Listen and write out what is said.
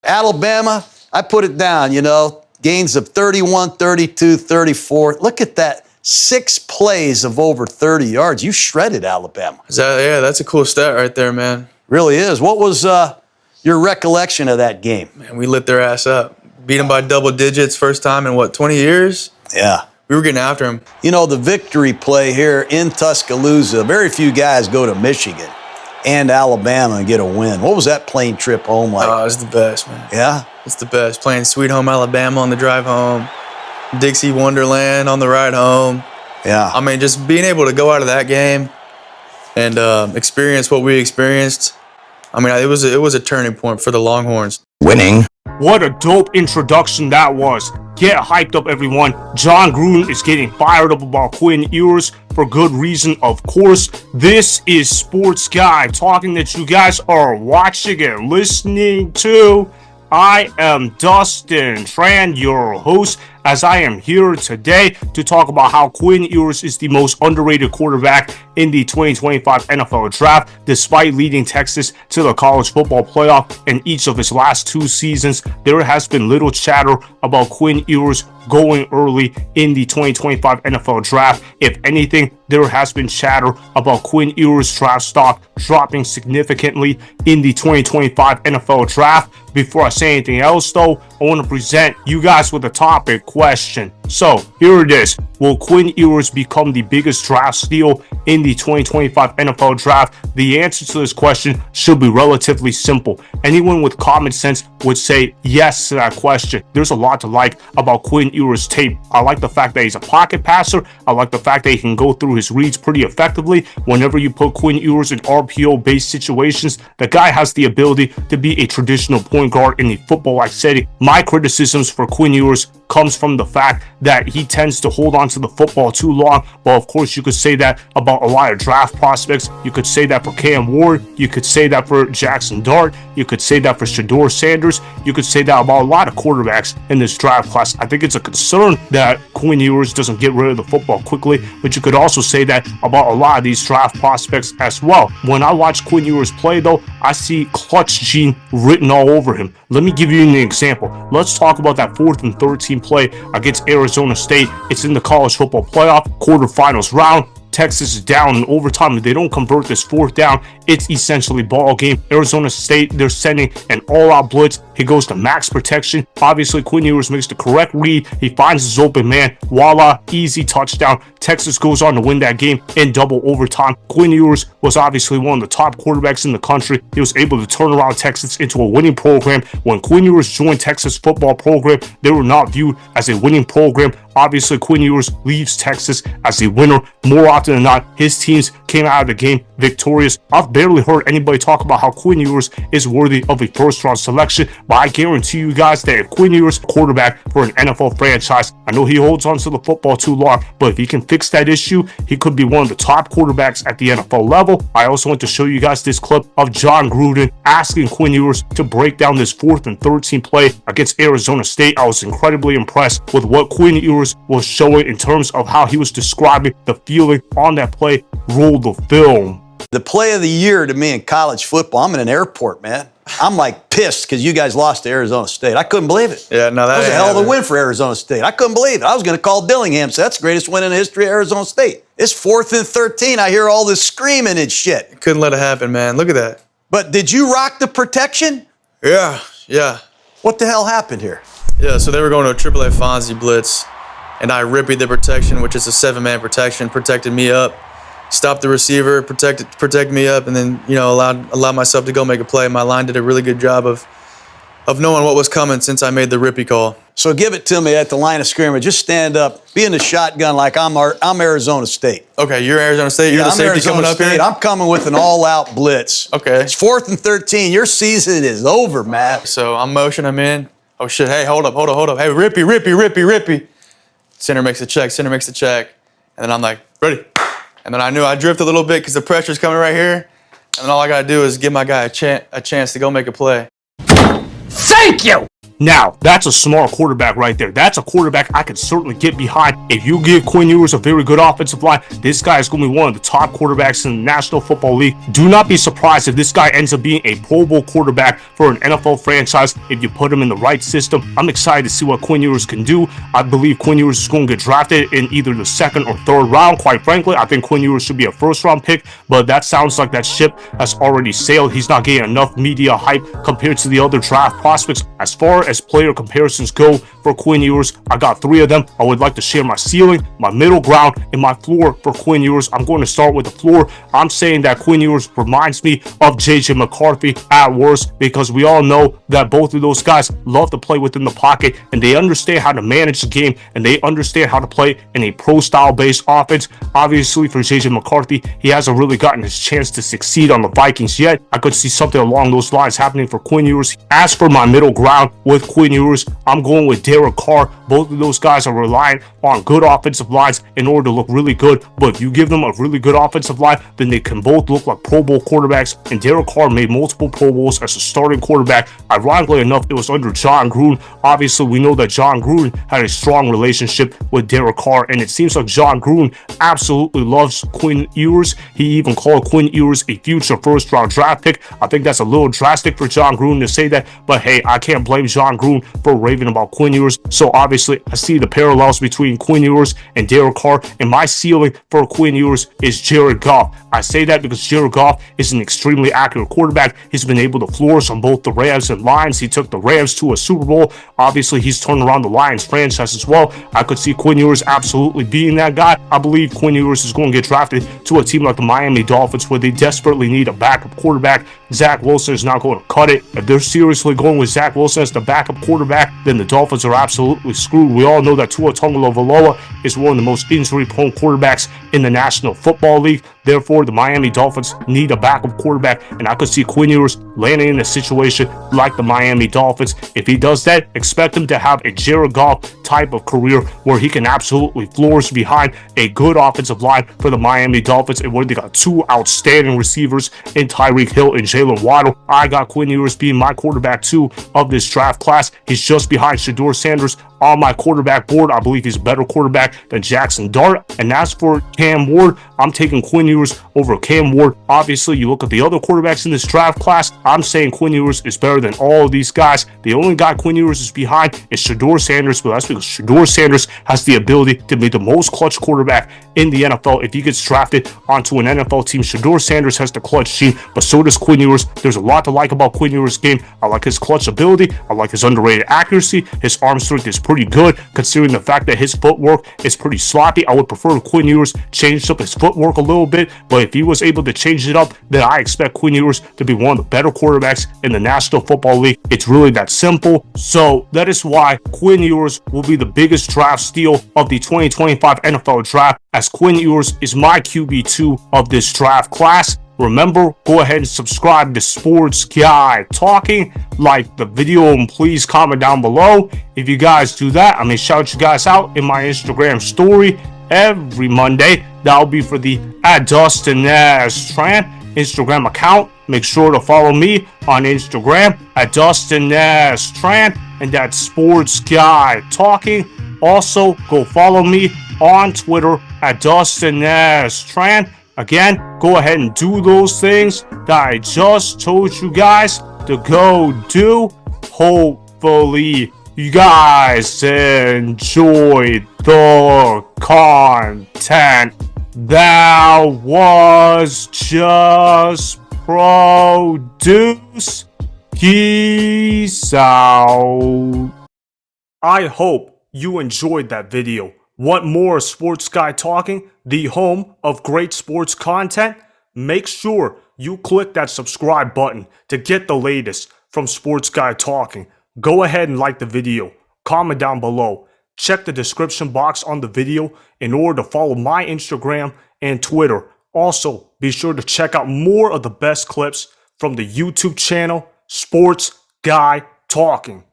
Alabama, I put it down, you know, gains of 31, 32, 34. Look at that. 6 plays of over 30 yards. You shredded Alabama. Yeah, that's a cool stat right there, man. Really is. What was your recollection of that game? Man, we lit their ass up. Beat them by double digits first time in, 20 years? Yeah. We were getting after them. You know, the victory play here in Tuscaloosa, very few guys go to Michigan and Alabama and get a win. What was that plane trip home like? Oh, it's the best, man. Yeah? It's the best. Playing Sweet Home Alabama on the drive home. Dixie Wonderland on the ride home. Yeah. I mean, just being able to go out of that game and experience what we experienced. I mean, it was a turning point for the Longhorns. Winning. What a dope introduction that was. Get hyped up, everyone. Jon Gruden is getting fired up about Quinn Ewers for good reason, of course. This is Sports Guy talking that you guys are watching and listening to. I am Dustin Tran, your host, as I am here today to talk about how Quinn Ewers is the most underrated quarterback in the 2025 NFL Draft, despite leading Texas to the college football playoff in each of his last 2 seasons. There has been little chatter about Quinn Ewers going early in the 2025 NFL Draft. If anything, there has been chatter about Quinn Ewers' draft stock dropping significantly in the 2025 NFL Draft. Before I say anything else, though, I want to present you guys with a topic question. So, here it is. Will Quinn Ewers become the biggest draft steal in the 2025 NFL Draft? The answer to this question should be relatively simple. Anyone with common sense would say yes to that question. There's a lot to like about Quinn Ewers' tape. I like the fact that he's a pocket passer. I like the fact that he can go through his reads pretty effectively. Whenever you put Quinn Ewers in RPO-based situations, the guy has the ability to be a traditional point guard in a football-like setting. My criticisms for Quinn Ewers comes from the fact that he tends to hold on to the football too long. Well, of course, you could say that about a lot of draft prospects. You could say that for Cam Ward. You could say that for Jaxson Dart. You could say that for Shedeur Sanders. You could say that about a lot of quarterbacks in this draft class. I think it's a concern that Quinn Ewers doesn't get rid of the football quickly, but you could also say that about a lot of these draft prospects as well. When I watch Quinn Ewers play, though, I see clutch gene written all over him. Let me give you an example. Let's talk about that 4th and 13 play against Arizona State. It's in the college football playoff quarterfinals round. Texas is down in overtime. If they don't convert this 4th down, it's essentially ball game. Arizona State, they're sending an all-out blitz. He goes to max protection. Obviously, Quinn Ewers makes the correct read. He finds his open man. Voila, easy touchdown. Texas goes on to win that game in double overtime. Quinn Ewers was obviously one of the top quarterbacks in the country. He was able to turn around Texas into a winning program. When Quinn Ewers joined Texas football program, they were not viewed as a winning program. Obviously, Quinn Ewers leaves Texas as a winner. More often than not, his teams came out of the game victorious. I've barely heard anybody talk about how Quinn Ewers is worthy of a first-round selection, but I guarantee you guys that if Quinn Ewers is quarterback for an NFL franchise, I know he holds on to the football too long, but if he can fix that issue, he could be one of the top quarterbacks at the NFL level. I also want to show you guys this clip of Jon Gruden asking Quinn Ewers to break down this 4th and 13 play against Arizona State. I was incredibly impressed with what Quinn Ewers was showing in terms of how he was describing the feeling on that play. Roll the film. The play of the year to me in college football, I'm in an airport, man. I'm like pissed because you guys lost to Arizona State. I couldn't believe it. Yeah, no, that was a hell of a win for Arizona State. I couldn't believe it. I was going to call Dillingham, say that's the greatest win in the history of Arizona State. It's 4th and 13. I hear all this screaming and shit. Couldn't let it happen, man. Look at that. But did you rock the protection? Yeah. What the hell happened here? Yeah, so they were going to a AAA Fonzie blitz, and I rippied the protection, which is a 7-man protection, protected me up. Stopped the receiver, protect me up, and then, you know, allowed myself to go make a play. My line did a really good job of knowing what was coming since I made the rippy call. So give it to me at the line of scrimmage. Just stand up, be in the shotgun like I'm Arizona State. Okay, you're Arizona State. You're the safety coming up here. I'm coming with an all-out blitz. Okay. It's 4th and 13. Your season is over, Matt. So I'm motion. I'm in. Oh shit! Hey, hold up. Hey, rippy. Center makes the check, and then I'm like, ready. And then I knew I drifted a little bit because the pressure's coming right here. And then all I got to do is give my guy a chance to go make a play. Thank you! Now, that's a smart quarterback right there. That's a quarterback I could certainly get behind. If you give Quinn Ewers a very good offensive line, this guy is going to be one of the top quarterbacks in the National Football League. Do not be surprised if this guy ends up being a Pro Bowl quarterback for an NFL franchise if you put him in the right system. I'm excited to see what Quinn Ewers can do. I believe Quinn Ewers is going to get drafted in either the second or third round. Quite frankly, I think Quinn Ewers should be a first-round pick, but that sounds like that ship has already sailed. He's not getting enough media hype compared to the other draft prospects. As far as player comparisons go for Quinn Ewers, I got 3 of them. I would like to share my ceiling, my middle ground, and my floor for Quinn Ewers. I'm going to start with the floor. I'm saying that Quinn Ewers reminds me of JJ McCarthy at worst, because we all know that both of those guys love to play within the pocket, and they understand how to manage the game, and they understand how to play in a pro-style based offense. Obviously, for JJ McCarthy, he hasn't really gotten his chance to succeed on the Vikings yet. I could see something along those lines happening for Quinn Ewers. As for my middle ground with Quinn Ewers, I'm going with Derek Carr. Both of those guys are relying on good offensive lines in order to look really good, but if you give them a really good offensive line, then they can both look like Pro Bowl quarterbacks, and Derek Carr made multiple Pro Bowls as a starting quarterback. Ironically enough, it was under Jon Gruden. Obviously, we know that Jon Gruden had a strong relationship with Derek Carr, and it seems like Jon Gruden absolutely loves Quinn Ewers. He even called Quinn Ewers a future first-round draft pick. I think that's a little drastic for Jon Gruden to say that, but hey, I can't blame Jon Gruden for raving about Quinn Ewers. So obviously, I see the parallels between Quinn Ewers and Derek Carr, and my ceiling for Quinn Ewers is Jared Goff. I say that because Jared Goff is an extremely accurate quarterback. He's been able to flourish on both the Rams and Lions. He took the Rams to a Super Bowl. Obviously, he's turned around the Lions franchise as well. I could see Quinn Ewers absolutely being that guy. I believe Quinn Ewers is going to get drafted to a team like the Miami Dolphins, where they desperately need a backup quarterback. Zach Wilson is not going to cut it. If they're seriously going with Zach Wilson as the backup quarterback, then the Dolphins are absolutely screwed. We all know that Tua Tagovailoa is one of the most injury-prone quarterbacks in the National Football League. Therefore, the Miami Dolphins need a backup quarterback, and I could see Quinn Ewers landing in a situation like the Miami Dolphins. If he does that, expect him to have a Jared Goff type of career where he can absolutely flourish behind a good offensive line for the Miami Dolphins, and where they got 2 outstanding receivers in Tyreek Hill and Jalen Waddle. I got Quinn Ewers being my quarterback 2 of this draft class. He's just behind Shedeur Sanders on my quarterback board. I believe he's a better quarterback than Jaxson Dart. And as for Cam Ward, I'm taking Quinn Ewers over Cam Ward. Obviously, you look at the other quarterbacks in this draft class, I'm saying Quinn Ewers is better than all of these guys. The only guy Quinn Ewers is behind is Shedeur Sanders, but that's because Shedeur Sanders has the ability to be the most clutch quarterback in the NFL. If he gets drafted onto an NFL team, Shedeur Sanders has the clutch gene, but so does Quinn Ewers. There's a lot to like about Quinn Ewers' game. I like his clutch ability. I like his underrated accuracy. His arm strength is pretty good, considering the fact that his footwork is pretty sloppy. I would prefer Quinn Ewers changed up his footwork a little bit, but if he was able to change it up, then I expect Quinn Ewers to be one of the better quarterbacks in the National Football League. It's really that simple. So that is why Quinn Ewers will be the biggest draft steal of the 2025 NFL Draft, as Quinn Ewers is my QB2 of this draft class. Remember, go ahead and subscribe to Sports Guy Talking, like the video, and please comment down below. If you guys do that, I'm going to shout you guys out in my Instagram story every Monday. That'll be for the @DustinNashTran Instagram account. Make sure to follow me on Instagram @DustinNashTran, and that's Sports Guy Talking. Also, go follow me on Twitter @DustinNashTran. Again, go ahead and do those things that I just told you guys to go do. Hopefully, you guys enjoyed the content that was just produced. Peace out. I hope you enjoyed that video. Want more Sports Guy Talking, the home of great sports content? Make sure you click that subscribe button to get the latest from Sports Guy Talking. Go ahead and like the video, comment down below, check the description box on the video in order to follow my Instagram and Twitter. Also, be sure to check out more of the best clips from the YouTube channel, Sports Guy Talking.